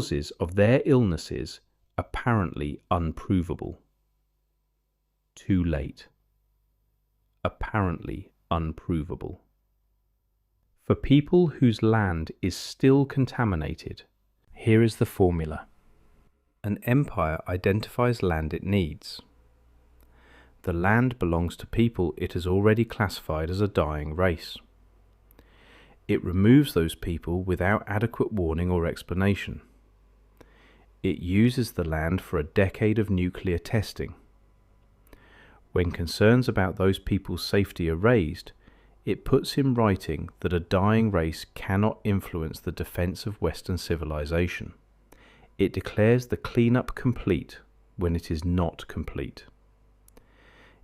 causes of their illnesses apparently unprovable. Too late. Apparently unprovable. For people whose land is still contaminated, here is the formula. An empire identifies land it needs. The land belongs to people it has already classified as a dying race. It removes those people without adequate warning or explanation. It uses the land for a decade of nuclear testing. When concerns about those people's safety are raised, it puts in writing that a dying race cannot influence the defense of Western civilization. It declares the cleanup complete when it is not complete.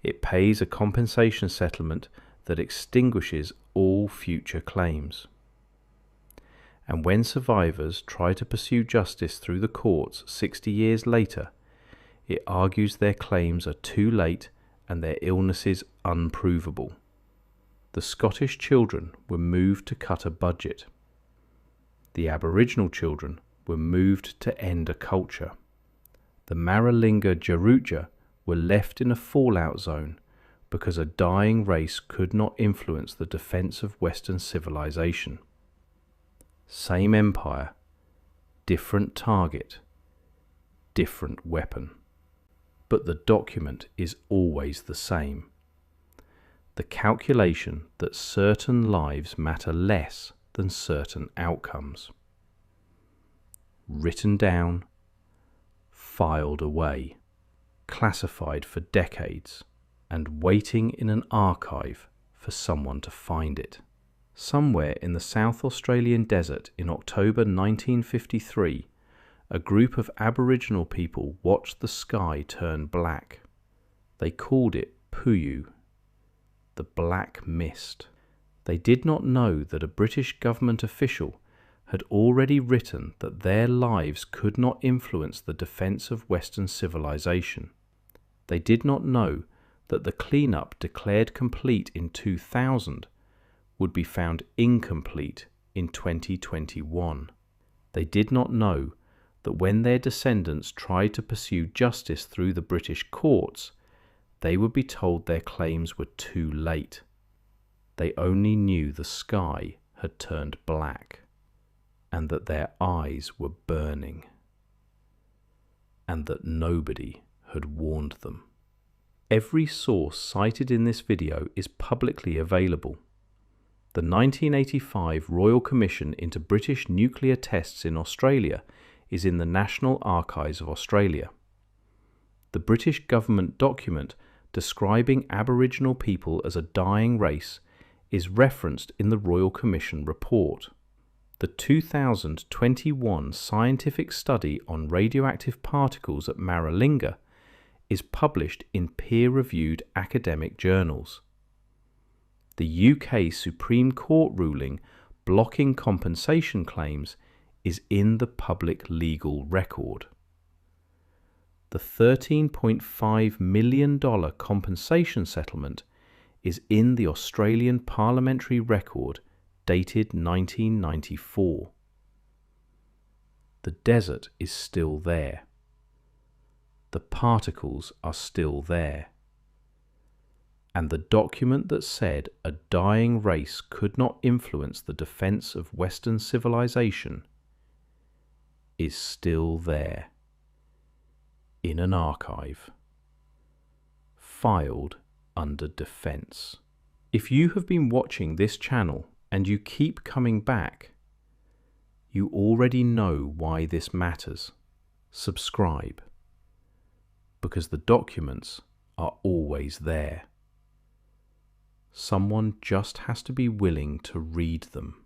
It pays a compensation settlement that extinguishes all future claims. And when survivors try to pursue justice through the courts 60 years later, it argues their claims are too late and their illnesses unprovable. The Scottish children were moved to cut a budget. The Aboriginal children were moved to end a culture. The Maralinga Tjarutja were left in a fallout zone because a dying race could not influence the defense of Western civilization. Same empire, different target, different weapon. But the document is always the same. The calculation that certain lives matter less than certain outcomes. Written down, filed away, classified for decades, and waiting in an archive for someone to find it. Somewhere in the South Australian desert in October 1953, a group of Aboriginal people watched the sky turn black. They called it Puyu, the black mist. They did not know that a British government official had already written that their lives could not influence the defense of Western civilization. They did not know that the cleanup declared complete in 2000 would be found incomplete in 2021. They did not know that when their descendants tried to pursue justice through the British courts, they would be told their claims were too late. They only knew the sky had turned black, and that their eyes were burning, and that nobody had warned them. Every source cited in this video is publicly available. The 1985 Royal Commission into British Nuclear Tests in Australia is in the National Archives of Australia. The British government document describing Aboriginal people as a dying race is referenced in the Royal Commission report. The 2021 scientific study on radioactive particles at Maralinga is published in peer-reviewed academic journals. The UK Supreme Court ruling blocking compensation claims is in the public legal record. The $13.5 million compensation settlement is in the Australian parliamentary record dated 1994. The desert is still there. The particles are still there. And the document that said a dying race could not influence the defense of Western civilization is still there, in an archive, filed under defense. If you have been watching this channel and you keep coming back, you already know why this matters. Subscribe, because the documents are always there. Someone just has to be willing to read them.